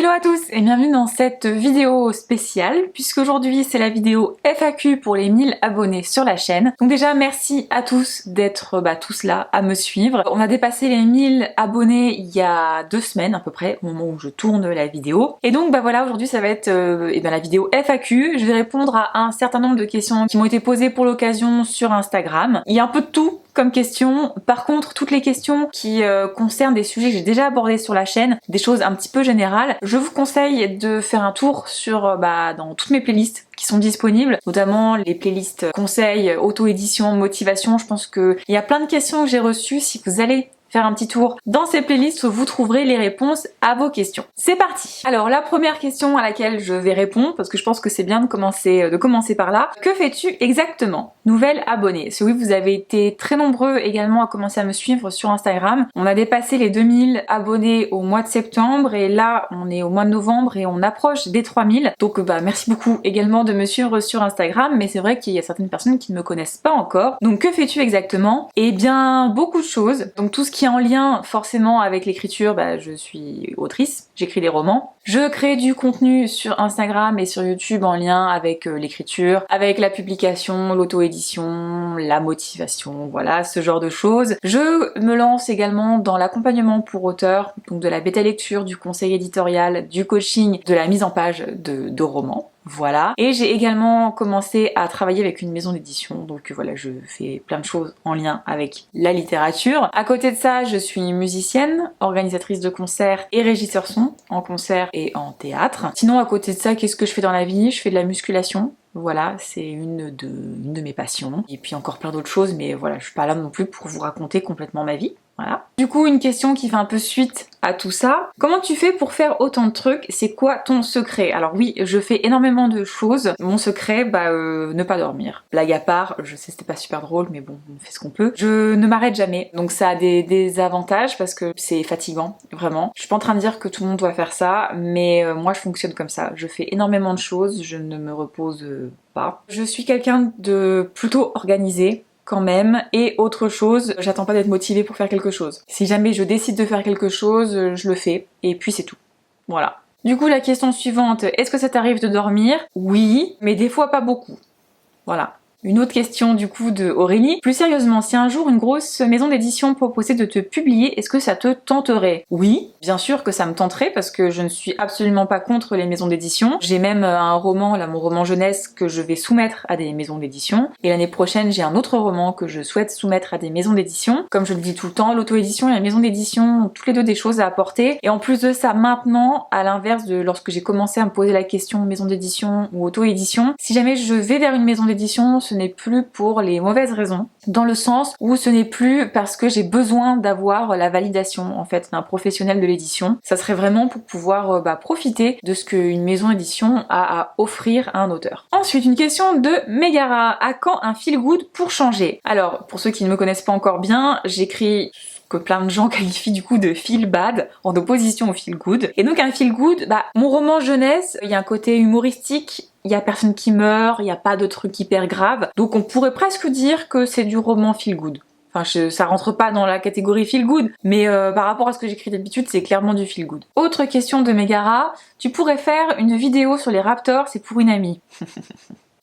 Hello à tous et bienvenue dans cette vidéo spéciale puisque aujourd'hui c'est la vidéo FAQ pour les 1000 abonnés sur la chaîne. Donc déjà merci à tous d'être tous là à me suivre. On a dépassé les 1000 abonnés il y a 2 semaines à peu près au moment où je tourne la vidéo. Et donc voilà, aujourd'hui ça va être la vidéo FAQ. Je vais répondre à un certain nombre de questions qui m'ont été posées pour l'occasion sur Instagram. Il y a un peu de tout comme question. Par contre, toutes les questions qui concernent des sujets que j'ai déjà abordés sur la chaîne, des choses un petit peu générales, je vous conseille de faire un tour sur dans toutes mes playlists qui sont disponibles, notamment les playlists conseils, auto-édition, motivation. Je pense qu'il y a plein de questions que j'ai reçues. Si vous allez faire un petit tour dans ces playlists, vous trouverez les réponses à vos questions. C'est parti. Alors la première question à laquelle je vais répondre, parce que je pense que c'est bien de commencer par là. Que fais-tu exactement? Nouvelle abonnée. Si oui, vous avez été très nombreux également à commencer à me suivre sur Instagram. On a dépassé les 2000 abonnés au mois de septembre et là on est au mois de novembre et on approche des 3000. Donc merci beaucoup également de me suivre sur Instagram, mais c'est vrai qu'il y a certaines personnes qui ne me connaissent pas encore. Donc que fais-tu exactement? Eh bien beaucoup de choses. Donc tout ce qui est en lien forcément avec l'écriture, je suis autrice, j'écris des romans. Je crée du contenu sur Instagram et sur YouTube en lien avec l'écriture, avec la publication, l'auto-édition, la motivation, voilà, ce genre de choses. Je me lance également dans l'accompagnement pour auteurs, donc de la bêta lecture, du conseil éditorial, du coaching, de la mise en page de romans. Voilà. Et j'ai également commencé à travailler avec une maison d'édition, donc voilà, je fais plein de choses en lien avec la littérature. À côté de ça, je suis musicienne, organisatrice de concerts et régisseur son, en concert et en théâtre. Sinon, à côté de ça, qu'est-ce que je fais dans la vie? Je fais de la musculation. Voilà, c'est une de mes passions. Et puis encore plein d'autres choses, mais voilà, je suis pas là non plus pour vous raconter complètement ma vie. Voilà. Du coup, une question qui fait un peu suite à tout ça. Comment tu fais pour faire autant de trucs? C'est quoi ton secret? Alors oui, je fais énormément de choses. Mon secret, ne pas dormir. Blague à part, je sais c'était pas super drôle, mais bon, on fait ce qu'on peut. Je ne m'arrête jamais. Donc ça a des avantages parce que c'est fatigant, vraiment. Je suis pas en train de dire que tout le monde doit faire ça, mais moi je fonctionne comme ça. Je fais énormément de choses, je ne me repose pas. Je suis quelqu'un de plutôt organisé quand même, et autre chose, j'attends pas d'être motivée pour faire quelque chose. Si jamais je décide de faire quelque chose, je le fais, et puis c'est tout. Voilà. Du coup, la question suivante, est-ce que ça t'arrive de dormir? Oui, mais des fois pas beaucoup. Voilà. Une autre question du coup de Aurélie. Plus sérieusement, si un jour une grosse maison d'édition proposait de te publier, est-ce que ça te tenterait? Oui, bien sûr que ça me tenterait parce que je ne suis absolument pas contre les maisons d'édition. J'ai même un roman, là mon roman jeunesse, que je vais soumettre à des maisons d'édition. Et l'année prochaine, j'ai un autre roman que je souhaite soumettre à des maisons d'édition. Comme je le dis tout le temps, l'auto-édition et la maison d'édition ont toutes les deux des choses à apporter. Et en plus de ça, maintenant, à l'inverse de lorsque j'ai commencé à me poser la question maison d'édition ou auto-édition, si jamais je vais vers une maison d'édition, ce n'est plus pour les mauvaises raisons, dans le sens où ce n'est plus parce que j'ai besoin d'avoir la validation en fait d'un professionnel de l'édition. Ça serait vraiment pour pouvoir profiter de ce qu'une maison d'édition a à offrir à un auteur. Ensuite, une question de Megara. À quand un feel good pour changer? Alors, pour ceux qui ne me connaissent pas encore bien, j'écris que plein de gens qualifient du coup de feel bad en opposition au feel good. Et donc un feel good, mon roman jeunesse, il y a un côté humoristique, il y a personne qui meurt, il y a pas de trucs hyper graves. Donc on pourrait presque dire que c'est du roman feel good. Enfin, ça rentre pas dans la catégorie feel good, mais par rapport à ce que j'écris d'habitude, c'est clairement du feel good. Autre question de Megara, tu pourrais faire une vidéo sur les raptors, c'est pour une amie.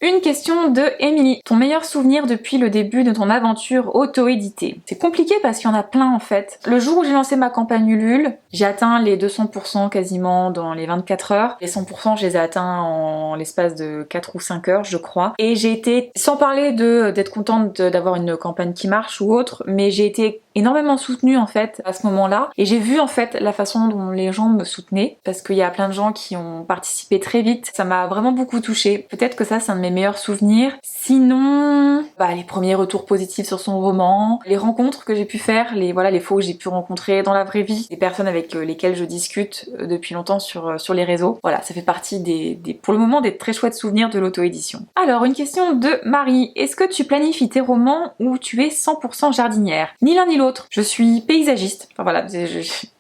Une question de Emily. Ton meilleur souvenir depuis le début de ton aventure auto-éditée? C'est compliqué parce qu'il y en a plein en fait. Le jour où j'ai lancé ma campagne Ulule, j'ai atteint les 200% quasiment dans les 24 heures. Les 100% je les ai atteints en l'espace de 4 ou 5 heures je crois. Et j'ai été, sans parler d'être contente d'avoir une campagne qui marche ou autre, mais j'ai été énormément soutenue en fait à ce moment-là, et j'ai vu en fait la façon dont les gens me soutenaient parce qu'il y a plein de gens qui ont participé très vite. Ça m'a vraiment beaucoup touchée. Peut-être que ça c'est un de mes meilleurs souvenirs. Sinon, les premiers retours positifs sur son roman, les rencontres que j'ai pu faire, les fois où j'ai pu rencontrer dans la vraie vie des personnes avec lesquelles je discute depuis longtemps sur les réseaux. Voilà, ça fait partie pour le moment des très chouettes souvenirs de l'auto-édition. Alors, une question de Marie. Est-ce que tu planifies tes romans ou tu es 100% jardinière? Ni l'un ni l'autre. Je suis paysagiste. Enfin voilà,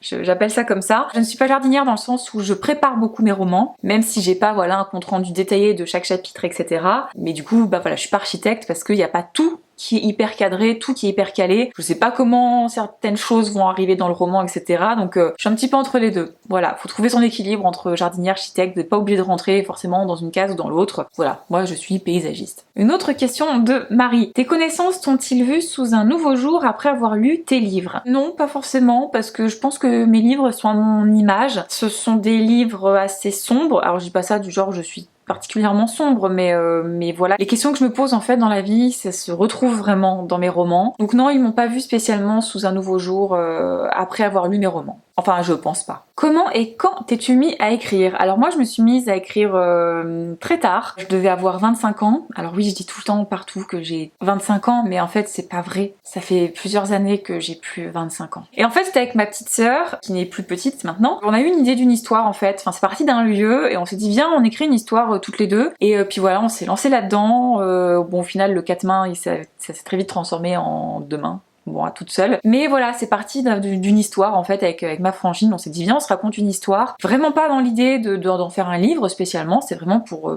j'appelle ça comme ça. Je ne suis pas jardinière dans le sens où je prépare beaucoup mes romans, même si j'ai pas un compte rendu détaillé de chaque chapitre, etc. etc. Mais du coup, bah voilà, je suis pas architecte parce qu'il n'y a pas tout qui est hyper cadré, tout qui est hyper calé. Je sais pas comment certaines choses vont arriver dans le roman, etc. Donc je suis un petit peu entre les deux. Voilà, faut trouver son équilibre entre jardinier, architecte, vous n'êtes pas obligé de rentrer forcément dans une case ou dans l'autre. Voilà, moi je suis paysagiste. Une autre question de Marie. Tes connaissances t'ont-ils vu sous un nouveau jour après avoir lu tes livres? Non, pas forcément, parce que je pense que mes livres sont à mon image. Ce sont des livres assez sombres. Alors je dis pas ça du genre je suis particulièrement sombre, mais voilà. Les questions que je me pose en fait dans la vie, ça se retrouve vraiment dans mes romans. Donc non, ils m'ont pas vu spécialement sous un nouveau jour après avoir lu mes romans. Enfin, je pense pas. Comment et quand t'es-tu mis à écrire? Alors moi, je me suis mise à écrire très tard. Je devais avoir 25 ans. Alors oui, je dis tout le temps partout que j'ai 25 ans, mais en fait, c'est pas vrai. Ça fait plusieurs années que j'ai plus 25 ans. Et en fait, c'était avec ma petite sœur, qui n'est plus petite maintenant. On a eu une idée d'une histoire en fait. Enfin, c'est parti d'un lieu et on s'est dit viens, on écrit une histoire toutes les deux. Et puis voilà, on s'est lancé là-dedans. Bon, au final, le 4 mains, ça s'est très vite transformé en 2 mains. Bon, à toute seule. Mais voilà, c'est parti d'une histoire en fait avec ma frangine. On s'est dit viens, on se raconte une histoire. Vraiment pas dans l'idée d'en faire un livre spécialement, c'est vraiment pour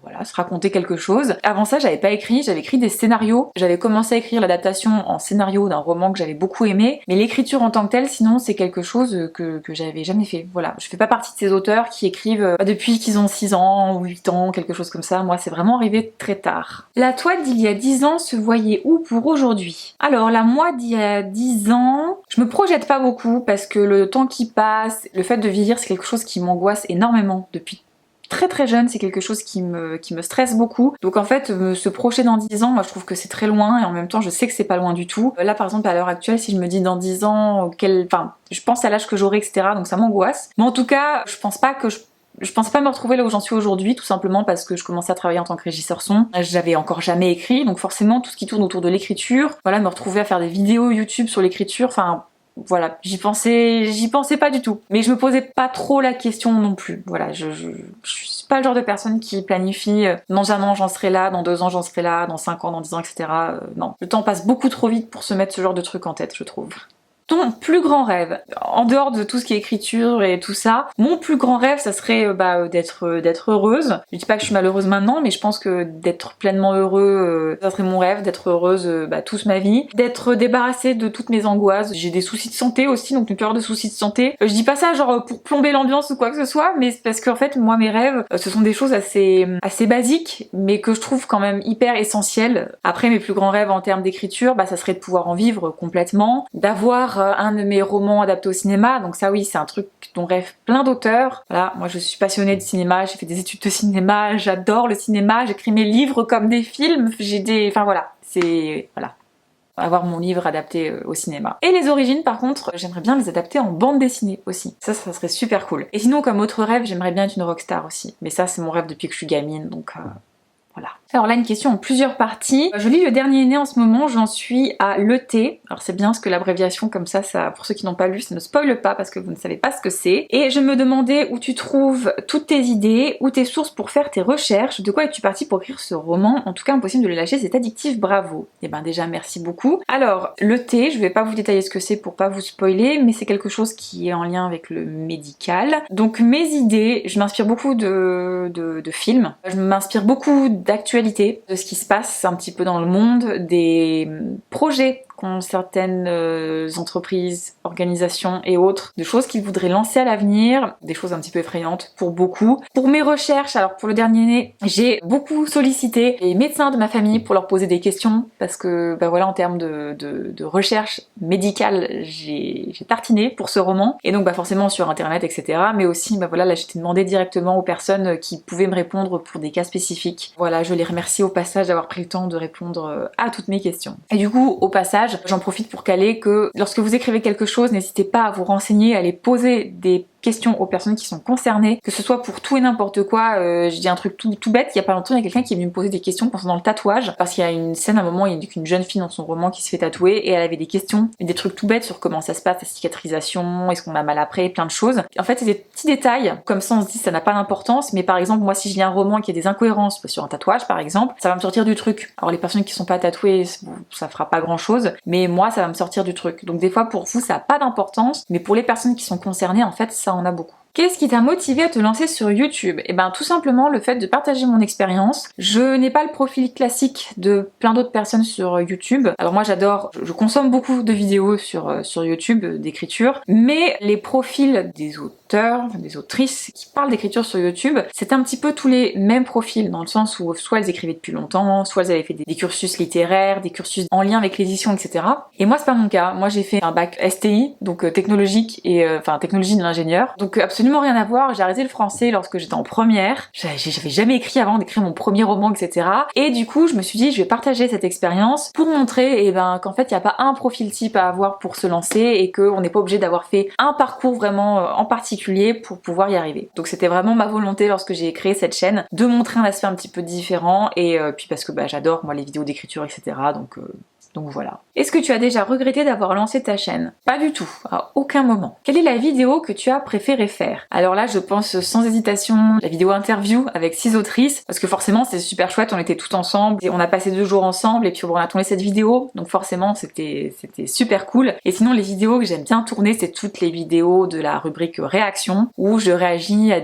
voilà, se raconter quelque chose. Avant ça, j'avais pas écrit, j'avais écrit des scénarios. J'avais commencé à écrire l'adaptation en scénario d'un roman que j'avais beaucoup aimé, mais l'écriture en tant que telle, sinon, c'est quelque chose que j'avais jamais fait. Voilà, je fais pas partie de ces auteurs qui écrivent depuis qu'ils ont 6 ans ou 8 ans, quelque chose comme ça. Moi, c'est vraiment arrivé très tard. La toi d'il y a 10 ans se voyait où pour aujourd'hui? Alors, la moi d'il y a 10 ans, je me projette pas beaucoup parce que le temps qui passe, le fait de vieillir, c'est quelque chose qui m'angoisse énormément depuis très très jeune, c'est quelque chose qui me stresse beaucoup. Donc en fait, se projeter dans 10 ans, moi je trouve que c'est très loin et en même temps je sais que c'est pas loin du tout. Là par exemple à l'heure actuelle, si je me dis dans 10 ans, enfin je pense à l'âge que j'aurai, etc. Donc ça m'angoisse. Mais en tout cas, je pense pas me retrouver là où j'en suis aujourd'hui, tout simplement parce que je commençais à travailler en tant que régisseur son. J'avais encore jamais écrit, donc forcément tout ce qui tourne autour de l'écriture, voilà, me retrouver à faire des vidéos YouTube sur l'écriture, enfin voilà, j'y pensais pas du tout. Mais je me posais pas trop la question non plus. Voilà, je suis pas le genre de personne qui planifie dans 1 an j'en serai là, dans 2 ans j'en serai là, dans 5 ans, dans 10 ans, etc. Non. Le temps passe beaucoup trop vite pour se mettre ce genre de truc en tête, je trouve. Ton plus grand rêve, en dehors de tout ce qui est écriture et tout ça, mon plus grand rêve, ça serait d'être heureuse. Je dis pas que je suis malheureuse maintenant, mais je pense que d'être pleinement heureux, ça serait mon rêve, d'être heureuse toute ma vie, d'être débarrassée de toutes mes angoisses. J'ai des soucis de santé aussi, donc une peur de soucis de santé. Je dis pas ça genre pour plomber l'ambiance ou quoi que ce soit, mais c'est parce qu'en fait moi mes rêves, ce sont des choses assez basiques, mais que je trouve quand même hyper essentielles. Après mes plus grands rêves en termes d'écriture, ça serait de pouvoir en vivre complètement, d'avoir un de mes romans adaptés au cinéma, donc ça oui c'est un truc dont rêvent plein d'auteurs. Voilà, moi je suis passionnée de cinéma, j'ai fait des études de cinéma, j'adore le cinéma, j'écris mes livres comme des films, enfin voilà, c'est voilà, avoir mon livre adapté au cinéma. Et les origines par contre, j'aimerais bien les adapter en bande dessinée aussi. Ça serait super cool. Et sinon comme autre rêve, j'aimerais bien être une rockstar aussi. Mais ça c'est mon rêve depuis que je suis gamine, donc voilà. Alors là, une question en plusieurs parties. Je lis Le Dernier Né en ce moment, j'en suis à l'ET. Alors c'est bien parce que l'abréviation comme ça, pour ceux qui n'ont pas lu, ça ne spoile pas parce que vous ne savez pas ce que c'est. Et je me demandais où tu trouves toutes tes idées, où tes sources pour faire tes recherches, de quoi es-tu partie pour écrire ce roman? En tout cas, impossible de le lâcher, c'est addictif, bravo. Et ben déjà, merci beaucoup. Alors, l'ET, je vais pas vous détailler ce que c'est pour pas vous spoiler, mais c'est quelque chose qui est en lien avec le médical. Donc mes idées, je m'inspire beaucoup de films, je m'inspire beaucoup d'actualités, de ce qui se passe un petit peu dans le monde, des projets qu'ont certaines entreprises, organisations et autres, de choses qu'ils voudraient lancer à l'avenir, des choses un petit peu effrayantes pour beaucoup. Pour mes recherches, alors pour Le Dernier Né, j'ai beaucoup sollicité les médecins de ma famille pour leur poser des questions, parce que voilà, en termes de recherche médicale, j'ai tartiné pour ce roman, et donc forcément sur internet, etc. Mais aussi voilà, là j'étais demandé directement aux personnes qui pouvaient me répondre pour des cas spécifiques. Voilà, je les remercie au passage d'avoir pris le temps de répondre à toutes mes questions. Et du coup, au passage, j'en profite pour caler que lorsque vous écrivez quelque chose, n'hésitez pas à vous renseigner, à aller poser des questions aux personnes qui sont concernées, que ce soit pour tout et n'importe quoi. Je dis un truc tout bête, il y a pas longtemps, il y a quelqu'un qui est venu me poser des questions concernant le tatouage, parce qu'il y a une scène à un moment, il y a une jeune fille dans son roman qui se fait tatouer, et elle avait des questions, des trucs tout bêtes sur comment ça se passe, la cicatrisation, est-ce qu'on a mal après, plein de choses. En fait, c'est des petits détails, comme ça on se dit ça n'a pas d'importance, mais par exemple, moi si je lis un roman qui a des incohérences sur un tatouage par exemple, ça va me sortir du truc. Alors les personnes qui sont pas tatouées, ça fera pas grand chose, mais moi ça va me sortir du truc. Donc des fois pour vous ça a pas d'importance, mais pour les personnes qui sont concernées, en fait ça en a beaucoup. Qu'est-ce qui t'a motivé à te lancer sur YouTube? Eh ben tout simplement le fait de partager mon expérience. Je n'ai pas le profil classique de plein d'autres personnes sur YouTube. Alors moi j'adore, je consomme beaucoup de vidéos sur YouTube d'écriture, mais les profils des auteurs, des autrices qui parlent d'écriture sur YouTube, c'est un petit peu tous les mêmes profils, dans le sens où soit elles écrivaient depuis longtemps, soit elles avaient fait des cursus littéraires, des cursus en lien avec l'édition, etc. Et moi c'est pas mon cas. Moi j'ai fait un bac STI, donc technologique et enfin technologie de l'ingénieur. Donc absolument rien à voir. J'ai arrêté le français lorsque j'étais en première. J'avais jamais écrit avant d'écrire mon premier roman, etc. Et du coup je me suis dit je vais partager cette expérience pour montrer qu'en fait il n'y a pas un profil type à avoir pour se lancer et qu'on n'est pas obligé d'avoir fait un parcours vraiment en particulier pour pouvoir y arriver. Donc c'était vraiment ma volonté lorsque j'ai créé cette chaîne de montrer un aspect un petit peu différent et puis parce que j'adore moi les vidéos d'écriture, etc. Donc voilà. Est-ce que tu as déjà regretté d'avoir lancé ta chaîne? Pas du tout, à aucun moment. Quelle est la vidéo que tu as préféré faire? Alors là, je pense sans hésitation la vidéo interview avec 6 autrices, parce que forcément c'était super chouette, on était toutes ensemble, et on a passé 2 jours ensemble, et puis on a tourné cette vidéo, donc forcément c'était super cool. Et sinon les vidéos que j'aime bien tourner, c'est toutes les vidéos de la rubrique réaction, où je réagis à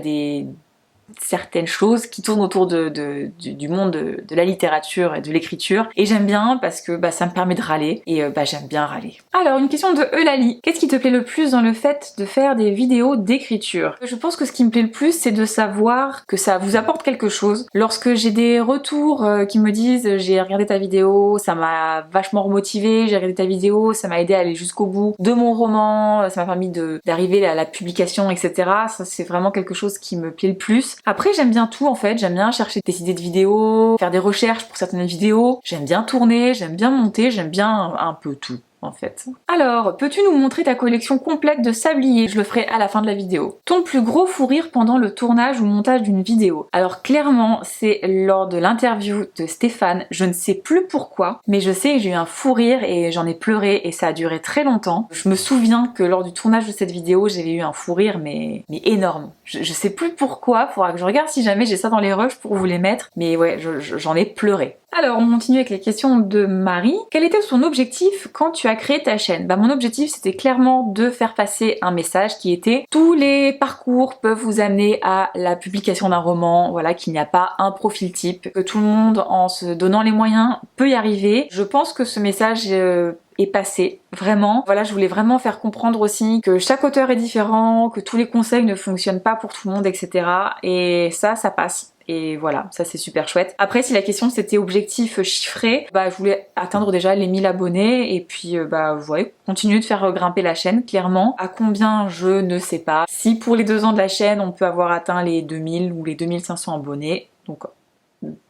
certaines choses qui tournent autour du monde de la littérature et de l'écriture, et j'aime bien parce que ça me permet de râler et j'aime bien râler. Alors une question de Eulalie, qu'est-ce qui te plaît le plus dans le fait de faire des vidéos d'écriture? Je pense que ce qui me plaît le plus c'est de savoir que ça vous apporte quelque chose. Lorsque j'ai des retours qui me disent j'ai regardé ta vidéo, ça m'a vachement remotivé, j'ai regardé ta vidéo, ça m'a aidé à aller jusqu'au bout de mon roman, ça m'a permis d'arriver à la publication, etc. Ça c'est vraiment quelque chose qui me plaît le plus. Après j'aime bien tout en fait, j'aime bien chercher des idées de vidéos, faire des recherches pour certaines vidéos, j'aime bien tourner, j'aime bien monter, j'aime bien un peu tout en fait. Alors, peux-tu nous montrer ta collection complète de sabliers? Je le ferai à la fin de la vidéo. Ton plus gros fou rire pendant le tournage ou montage d'une vidéo? Alors clairement, c'est lors de l'interview de Stéphane, je ne sais plus pourquoi, mais je sais que j'ai eu un fou rire et j'en ai pleuré et ça a duré très longtemps. Je me souviens que lors du tournage de cette vidéo, j'avais eu un fou rire mais énorme. Je sais plus pourquoi, faudra que je regarde si jamais j'ai ça dans les rushs pour vous les mettre, mais ouais, j'en ai pleuré. Alors, on continue avec les questions de Marie. Quel était ton objectif quand tu as créé ta chaîne? Mon objectif, c'était clairement de faire passer un message qui était tous les parcours peuvent vous amener à la publication d'un roman, voilà, qu'il n'y a pas un profil type, que tout le monde, en se donnant les moyens, peut y arriver. Je pense que ce message est passé, vraiment. Voilà, je voulais vraiment faire comprendre aussi que chaque auteur est différent, que tous les conseils ne fonctionnent pas pour tout le monde, etc. Et ça passe. Et voilà, ça c'est super chouette. Après, si la question c'était objectif chiffré, je voulais atteindre déjà les 1000 abonnés et puis vous voyez, continuer de faire grimper la chaîne, clairement. À combien, je ne sais pas. Si pour les 2 ans de la chaîne, on peut avoir atteint les 2000 ou les 2500 abonnés, donc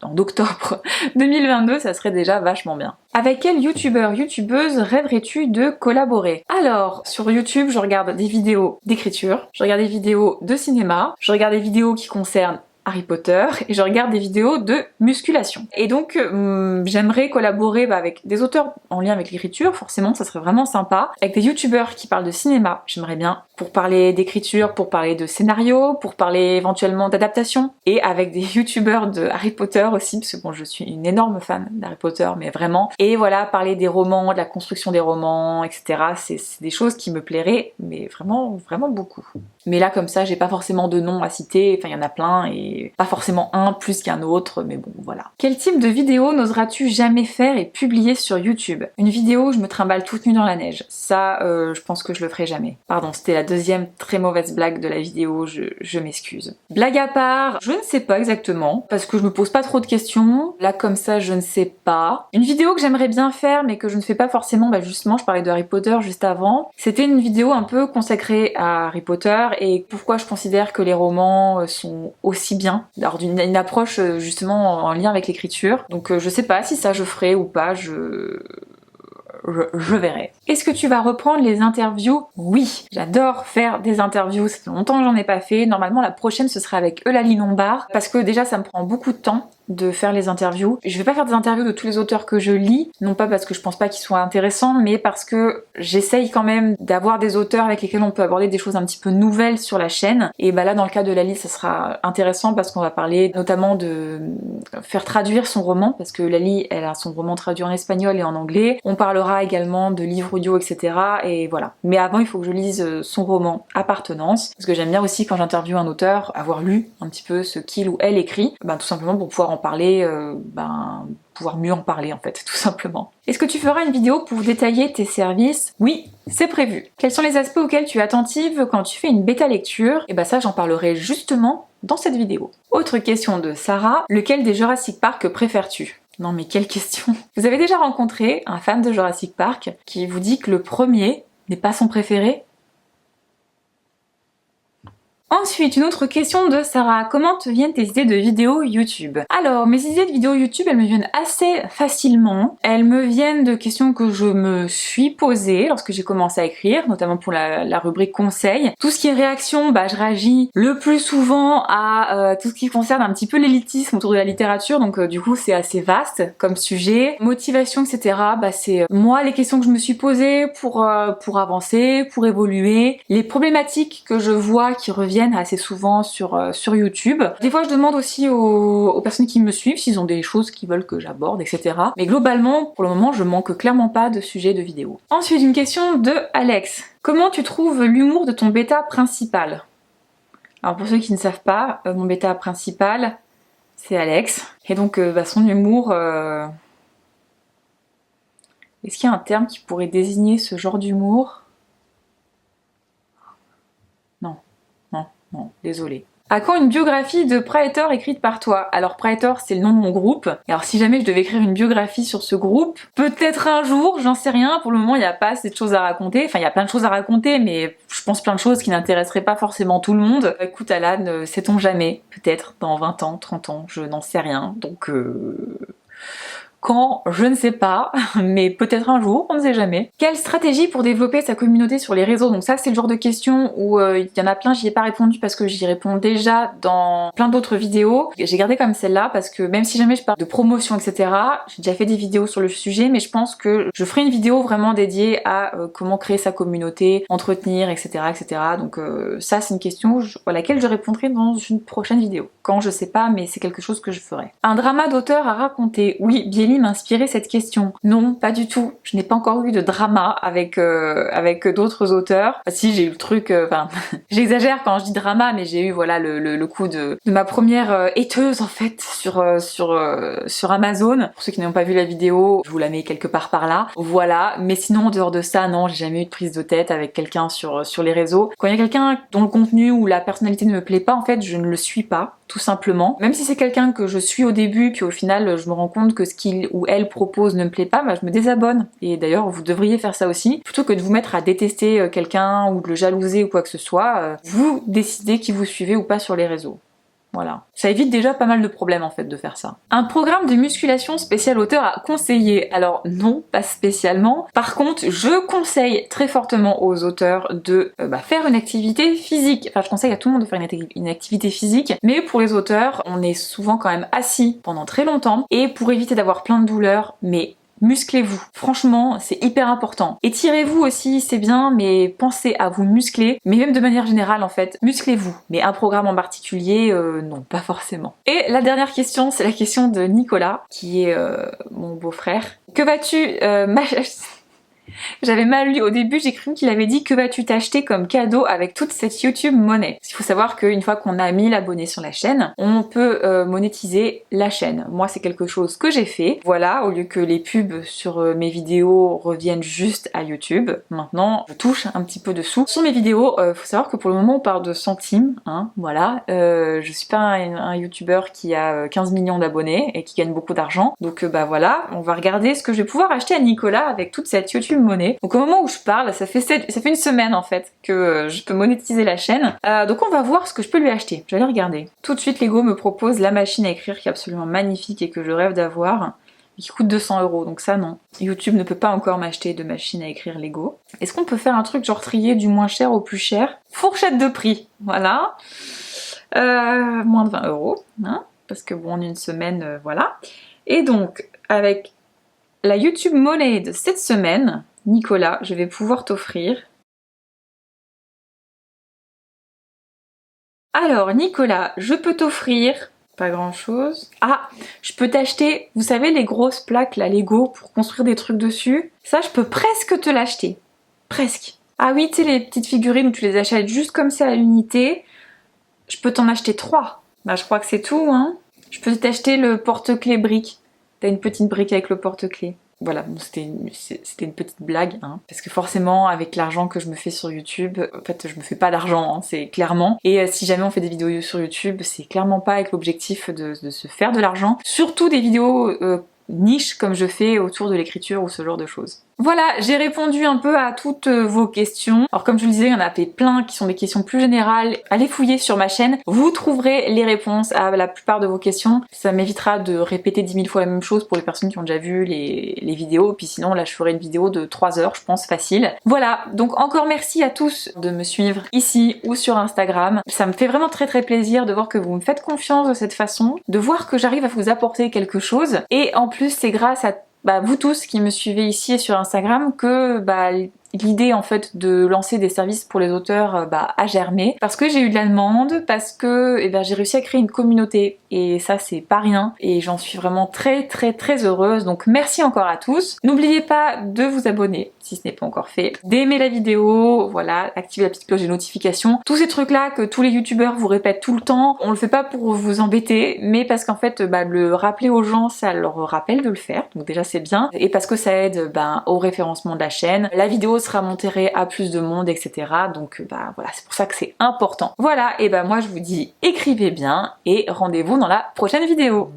en octobre 2022, ça serait déjà vachement bien. Avec quel youtubeur, youtubeuse rêverais-tu de collaborer? Alors, sur YouTube, je regarde des vidéos d'écriture, je regarde des vidéos de cinéma, je regarde des vidéos qui concernent Harry Potter et je regarde des vidéos de musculation. Et donc j'aimerais collaborer avec des auteurs en lien avec l'écriture, forcément ça serait vraiment sympa. Avec des youtubeurs qui parlent de cinéma, j'aimerais bien, pour parler d'écriture, pour parler de scénario, pour parler éventuellement d'adaptation. Et avec des youtubeurs de Harry Potter aussi, parce que bon, je suis une énorme fan d'Harry Potter, mais vraiment. Et voilà, parler des romans, de la construction des romans, etc. C'est des choses qui me plairaient, mais vraiment, vraiment beaucoup. Mais là comme ça, j'ai pas forcément de nom à citer, enfin il y en a plein et pas forcément un plus qu'un autre, mais bon voilà. Quel type de vidéo n'oseras-tu jamais faire et publier sur YouTube? Une vidéo où je me trimballe toute nue dans la neige. Ça, je pense que je le ferai jamais. Pardon, c'était la deuxième très mauvaise blague de la vidéo, je m'excuse. Blague à part, je ne sais pas exactement, parce que je me pose pas trop de questions. Là comme ça, je ne sais pas. Une vidéo que j'aimerais bien faire, mais que je ne fais pas forcément, justement, je parlais de Harry Potter juste avant. C'était une vidéo un peu consacrée à Harry Potter et pourquoi je considère que les romans sont aussi bien, alors d'une approche justement en lien avec l'écriture. Donc je sais pas si ça je ferai ou pas, je verrai. Est-ce que tu vas reprendre les interviews? Oui, j'adore faire des interviews, ça fait longtemps que j'en ai pas fait. Normalement la prochaine ce sera avec Eulalie Lombard, parce que déjà ça me prend beaucoup de temps de faire les interviews. Je vais pas faire des interviews de tous les auteurs que je lis, non pas parce que je pense pas qu'ils soient intéressants, mais parce que j'essaye quand même d'avoir des auteurs avec lesquels on peut aborder des choses un petit peu nouvelles sur la chaîne. Et bah là, dans le cas de Lali, ça sera intéressant parce qu'on va parler notamment de faire traduire son roman, parce que Lali, elle a son roman traduit en espagnol et en anglais. On parlera également de livres audio, etc. Et voilà. Mais avant, il faut que je lise son roman Appartenance, parce que j'aime bien aussi quand j'interviewe un auteur, avoir lu un petit peu ce qu'il ou elle écrit, tout simplement pour pouvoir en parler, pouvoir mieux en parler en fait, tout simplement. Est-ce que tu feras une vidéo pour détailler tes services? Oui, c'est prévu. Quels sont les aspects auxquels tu es attentive quand tu fais une bêta lecture? Et ça, j'en parlerai justement dans cette vidéo. Autre question de Sarah, lequel des Jurassic Park préfères-tu? Non mais quelle question! Vous avez déjà rencontré un fan de Jurassic Park qui vous dit que le premier n'est pas son préféré? Ensuite, une autre question de Sarah. Comment te viennent tes idées de vidéos YouTube? Alors, mes idées de vidéos YouTube, elles me viennent assez facilement. Elles me viennent de questions que je me suis posées lorsque j'ai commencé à écrire, notamment pour la rubrique conseils. Tout ce qui est réaction, je réagis le plus souvent à tout ce qui concerne un petit peu l'élitisme autour de la littérature, donc du coup c'est assez vaste comme sujet. Motivation, etc. C'est moi les questions que je me suis posées pour avancer, pour évoluer, les problématiques que je vois qui reviennent assez souvent sur YouTube. Des fois je demande aussi aux personnes qui me suivent s'ils ont des choses qu'ils veulent que j'aborde, etc. Mais globalement, pour le moment, je manque clairement pas de sujets de vidéos. Ensuite, une question de Alex. Comment tu trouves l'humour de ton bêta principal? Alors pour ceux qui ne savent pas, mon bêta principal, c'est Alex. Et donc son humour... Est-ce qu'il y a un terme qui pourrait désigner ce genre d'humour? Non, désolé. À quand une biographie de Praetor écrite par toi? Alors Praetor, c'est le nom de mon groupe. Et alors si jamais je devais écrire une biographie sur ce groupe, peut-être un jour, j'en sais rien. Pour le moment, il n'y a pas assez de choses à raconter. Enfin, il y a plein de choses à raconter, mais je pense plein de choses qui n'intéresseraient pas forcément tout le monde. Écoute Alan, sait-on jamais? Peut-être dans 20 ans, 30 ans, je n'en sais rien. Donc quand, je ne sais pas, mais peut-être un jour, on ne sait jamais. Quelle stratégie pour développer sa communauté sur les réseaux? Donc ça, c'est le genre de question où il y en a plein, j'y ai pas répondu parce que j'y réponds déjà dans plein d'autres vidéos. J'ai gardé comme celle-là parce que même si jamais je parle de promotion, etc., j'ai déjà fait des vidéos sur le sujet, mais je pense que je ferai une vidéo vraiment dédiée à comment créer sa communauté, entretenir, etc., etc. Donc ça, c'est une question à laquelle je répondrai dans une prochaine vidéo. Quand, je sais pas, mais c'est quelque chose que je ferai. Un drama d'auteur à raconter? Oui, Bieli m'a inspiré cette question. Non, pas du tout. Je n'ai pas encore eu de drama avec d'autres auteurs. Si, j'ai eu le truc, j'exagère quand je dis drama, mais j'ai eu le coup de ma première éteuse en fait sur Amazon. Pour ceux qui n'ont pas vu la vidéo, je vous la mets quelque part par là. Voilà, mais sinon en dehors de ça, non, j'ai jamais eu de prise de tête avec quelqu'un sur les réseaux. Quand il y a quelqu'un dont le contenu ou la personnalité ne me plaît pas, en fait, je ne le suis pas, tout simplement. Même si c'est quelqu'un que je suis au début, puis au final, je me rends compte que ce qu'il ou elle propose ne me plaît pas, je me désabonne. Et d'ailleurs, vous devriez faire ça aussi. Plutôt que de vous mettre à détester quelqu'un ou de le jalouser ou quoi que ce soit, vous décidez qui vous suivez ou pas sur les réseaux. Voilà. Ça évite déjà pas mal de problèmes en fait de faire ça. Un programme de musculation spécial auteur à conseiller? Alors non, pas spécialement. Par contre, je conseille très fortement aux auteurs de faire une activité physique. Enfin, je conseille à tout le monde de faire une activité physique, mais pour les auteurs, on est souvent quand même assis pendant très longtemps, et pour éviter d'avoir plein de douleurs, mais musclez-vous. Franchement, c'est hyper important. Étirez-vous aussi, c'est bien, mais pensez à vous muscler. Mais même de manière générale, en fait, musclez-vous. Mais un programme en particulier, non, pas forcément. Et la dernière question, c'est la question de Nicolas, qui est mon beau-frère. Que vas-tu J'avais mal lu au début, j'ai cru qu'il avait dit que vas-tu t'acheter comme cadeau avec toute cette YouTube monnaie. Il faut savoir qu'une fois qu'on a 1000 abonnés sur la chaîne, on peut monétiser la chaîne. Moi, c'est quelque chose que j'ai fait. Voilà, au lieu que les pubs sur mes vidéos reviennent juste à YouTube, maintenant je touche un petit peu de sous sur mes vidéos. Faut savoir que pour le moment on parle de centimes, hein, voilà. Je suis pas un YouTuber qui a 15 millions d'abonnés et qui gagne beaucoup d'argent. Donc voilà, on va regarder ce que je vais pouvoir acheter à Nicolas avec toute cette YouTube monnaie. Donc au moment où je parle, ça fait une semaine en fait que je peux monétiser la chaîne. Donc on va voir ce que je peux lui acheter. Je vais aller regarder. Tout de suite, Lego me propose la machine à écrire qui est absolument magnifique et que je rêve d'avoir, qui coûte 200 €. Donc ça non. YouTube ne peut pas encore m'acheter de machine à écrire Lego. Est-ce qu'on peut faire un truc genre trier du moins cher au plus cher? Fourchette de prix, voilà. Moins de 20 €, hein. parce que bon, en une semaine, voilà. Et donc, avec la YouTube Money de cette semaine, Nicolas, je vais pouvoir t'offrir. Alors, Nicolas, je peux t'offrir pas grand chose. Ah, je peux t'acheter, vous savez, les grosses plaques, là, Lego, pour construire des trucs dessus. Ça, je peux presque te l'acheter. Presque. Ah oui, tu sais, les petites figurines où tu les achètes juste comme ça à l'unité. Je peux t'en acheter 3. Bah, je crois que c'est tout, hein. Je peux t'acheter le porte-clés brique. T'as une petite brique avec le porte-clés. Voilà, bon, c'était une petite blague, hein, parce que forcément, avec l'argent que je me fais sur YouTube, en fait, je me fais pas d'argent, hein, c'est clairement. Et si jamais on fait des vidéos sur YouTube, c'est clairement pas avec l'objectif de se faire de l'argent. Surtout des vidéos niche comme je fais autour de l'écriture ou ce genre de choses. Voilà, j'ai répondu un peu à toutes vos questions. Alors comme je vous le disais, il y en a plein qui sont des questions plus générales. Allez fouiller sur ma chaîne, vous trouverez les réponses à la plupart de vos questions. Ça m'évitera de répéter 10 000 fois la même chose pour les personnes qui ont déjà vu les vidéos. Puis sinon, là, je ferai une vidéo de 3 heures, je pense, facile. Voilà, donc encore merci à tous de me suivre ici ou sur Instagram. Ça me fait vraiment très très plaisir de voir que vous me faites confiance de cette façon, de voir que j'arrive à vous apporter quelque chose. Et en plus, c'est grâce à vous tous qui me suivez ici et sur Instagram que l'idée en fait de lancer des services pour les auteurs a germé parce que j'ai eu de la demande, parce que j'ai réussi à créer une communauté et ça c'est pas rien et j'en suis vraiment très très très heureuse, donc merci encore à tous. N'oubliez pas de vous abonner si ce n'est pas encore fait, d'aimer la vidéo, voilà, activer la petite cloche de notification, tous ces trucs là que tous les youtubeurs vous répètent tout le temps. On le fait pas pour vous embêter mais parce qu'en fait le rappeler aux gens ça leur rappelle de le faire, donc déjà c'est bien, et parce que ça aide au référencement de la chaîne, la vidéo sera montée à plus de monde, etc. Donc voilà, c'est pour ça que c'est important. Voilà, et moi je vous dis écrivez bien et rendez-vous dans la prochaine vidéo.